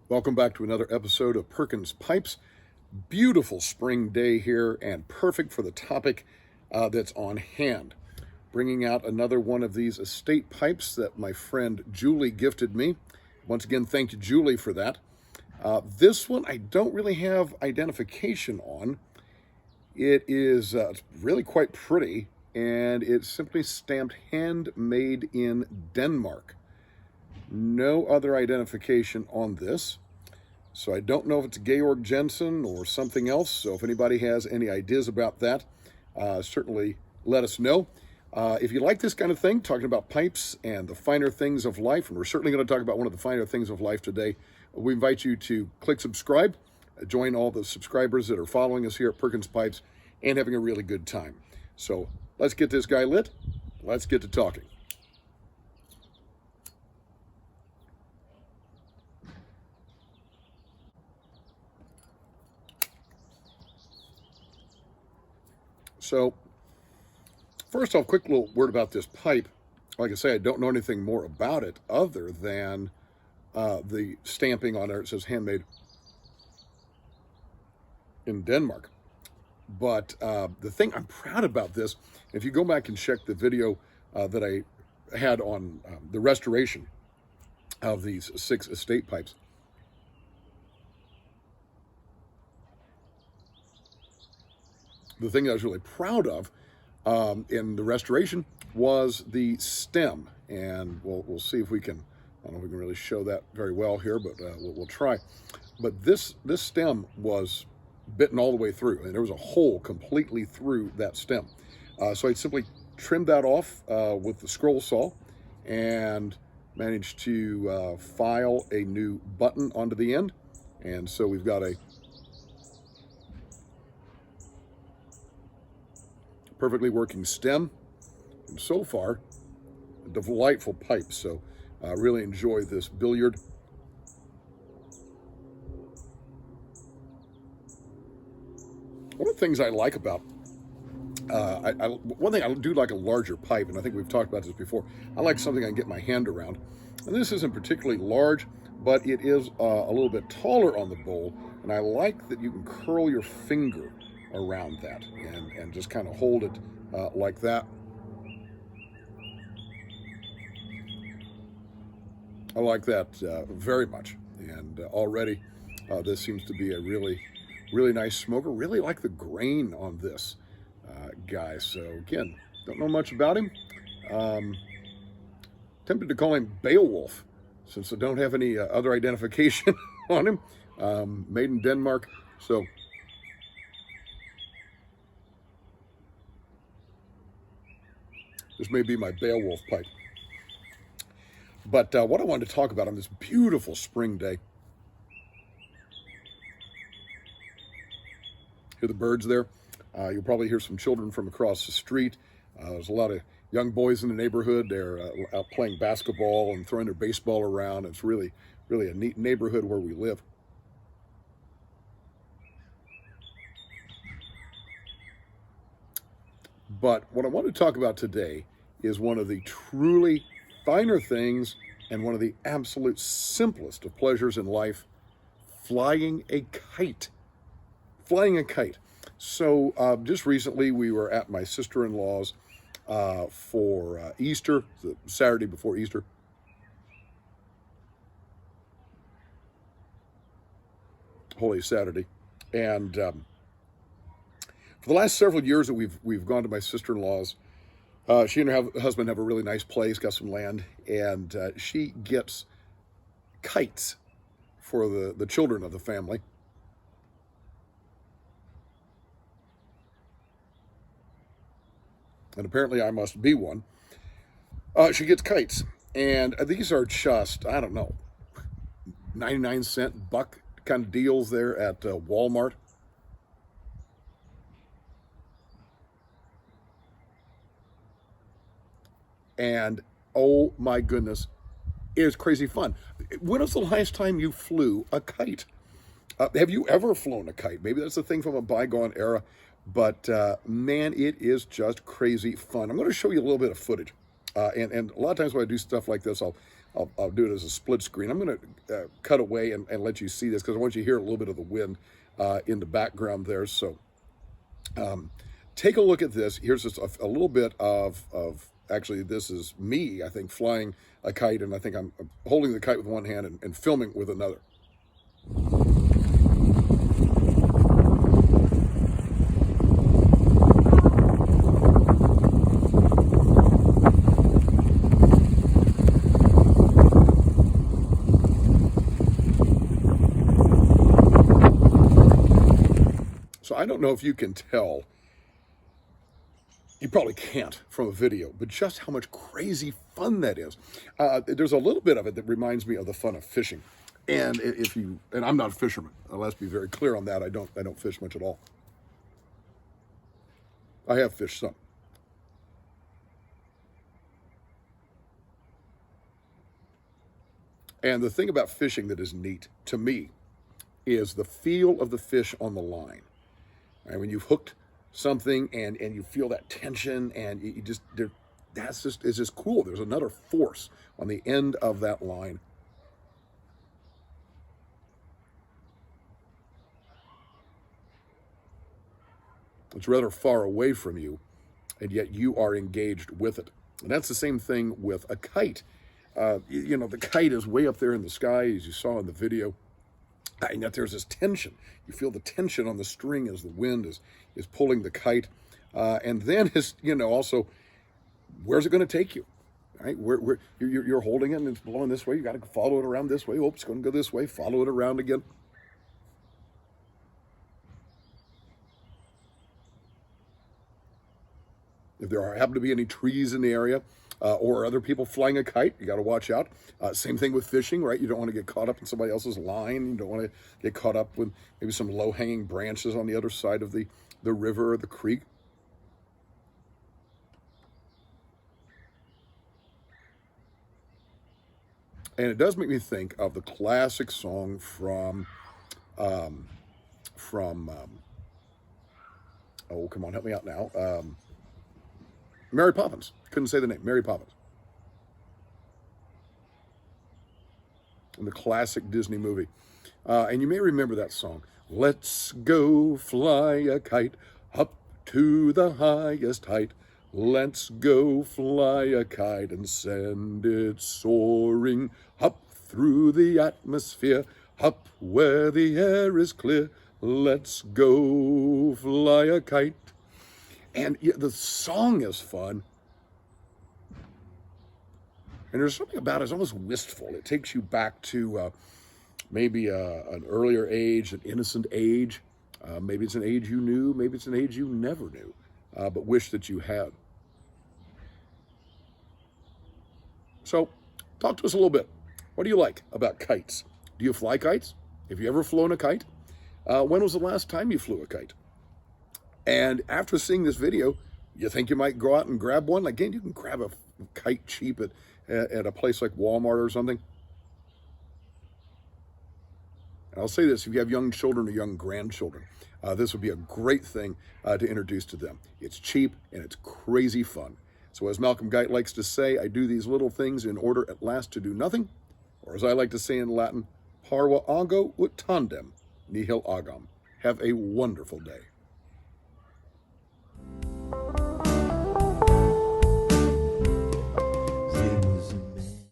Welcome back to another episode of Perkins Pipes. Beautiful spring day here and perfect for the topic that's on hand. Bringing out another one of these estate pipes that my friend Julie gifted me. Once again, thank you, Julie, for that. This one I don't really have identification on. It is it's really quite pretty, and it's simply stamped handmade in Denmark. No other identification on this. So I don't know if it's Georg Jensen or something else. So if anybody has any ideas about that, certainly let us know. If you like this kind of thing, talking about pipes and the finer things of life, and we're certainly going to talk about one of the finer things of life today, we invite you to click subscribe, join all the subscribers that are following us here at Perkins Pipes and having a really good time. So let's get this guy lit. Let's get to talking. So, first off, quick little word about this pipe. Like I say, I don't know anything more about it other than the stamping on there. It says handmade in Denmark. But the thing I'm proud about this, if you go back and check the video that I had on the restoration of these 6 estate pipes, the thing I was really proud of in the restoration was the stem. And we'll see if we can, I don't know if we can really show that very well here, but we'll try. But this stem was bitten all the way through, and there was a hole completely through that stem. So I simply trimmed that off with the scroll saw and managed to file a new button onto the end. And so we've got a perfectly working stem, and so far a delightful pipe. So I really enjoy this billiard. One of the things I like about one thing I do like a larger pipe, and I think we've talked about this before. I like something I can get my hand around, and this isn't particularly large, but it is a little bit taller on the bowl, and I like that you can curl your finger around that and just kind of hold it like that. I like that very much, and already this seems to be a really nice smoker. Really like the grain on this guy. So again, don't know much about him. Tempted to call him Beowulf since I don't have any other identification on him. Made in Denmark, so this may be my Beowulf pipe. But what I wanted to talk about on this beautiful spring day, hear the birds there. You'll probably hear some children from across the street. There's a lot of young boys in the neighborhood. They're out playing basketball and throwing their baseball around. It's really a neat neighborhood where we live. But what I want to talk about today is one of the truly finer things and one of the absolute simplest of pleasures in life: flying a kite. Flying a kite. So just recently we were at my sister-in-law's for Easter, the Saturday before Easter. Holy Saturday. And for the last several years that we've gone to my sister-in-law's, she and her husband have a really nice place, got some land, and she gets kites for the children of the family. And apparently I must be one. She gets kites, and these are just, I don't know, 99-cent buck kind of deals there at Walmart. And oh my goodness, it is crazy fun. When was the last time you flew a kite? Have you ever flown a kite? Maybe that's a thing from a bygone era, but man, it is just crazy fun. I'm going to show you a little bit of footage. And a lot of times when I do stuff like this, I'll I'll do it as a split screen. I'm going to cut away and let you see this because I want you to hear a little bit of the wind in the background there. So take a look at this. Here's just a little bit of actually, this is me, I think, flying a kite, and I think I'm holding the kite with one hand and filming with another. So I don't know if you can tell, you probably can't from a video, but just how much crazy fun that is. There's a little bit of it that reminds me of the fun of fishing. And and I'm not a fisherman, let's be very clear on that. I don't fish much at all. I have fished some. And the thing about fishing that is neat to me is the feel of the fish on the line. And when you've hooked something and you feel that tension and it's just cool. There's another force on the end of that line. It's rather far away from you, and yet you are engaged with it. And that's the same thing with a kite. The kite is way up there in the sky, as you saw in the video. And yet there's this tension. You feel the tension on the string as the wind is pulling the kite. And then also, where's it going to take you? Right? Where you're holding it and it's blowing this way. You got to follow it around this way. Oh, it's going to go this way. Follow it around again. If there happen to be any trees in the area or other people flying a kite, you got to watch out. Same thing with fishing, right? You don't want to get caught up in somebody else's line. You don't want to get caught up with maybe some low-hanging branches on the other side of the river or the creek. And it does make me think of the classic song from oh, come on, help me out now. Mary Poppins. Couldn't say the name. Mary Poppins. In the classic Disney movie. And you may remember that song. Let's go fly a kite up to the highest height. Let's go fly a kite and send it soaring up through the atmosphere, up where the air is clear. Let's go fly a kite. And the song is fun. And there's something about it, it's almost wistful. It takes you back to maybe an earlier age, an innocent age. Maybe it's an age you knew, maybe it's an age you never knew, but wish that you had. So, talk to us a little bit. What do you like about kites? Do you fly kites? Have you ever flown a kite? When was the last time you flew a kite? And after seeing this video, you think you might go out and grab one? Again, you can grab a kite cheap at a place like Walmart or something. And I'll say this, if you have young children or young grandchildren, this would be a great thing to introduce to them. It's cheap and it's crazy fun. So as Malcolm Guite likes to say, I do these little things in order at last to do nothing. Or as I like to say in Latin, Parva ut tandem, nihil agam. Have a wonderful day.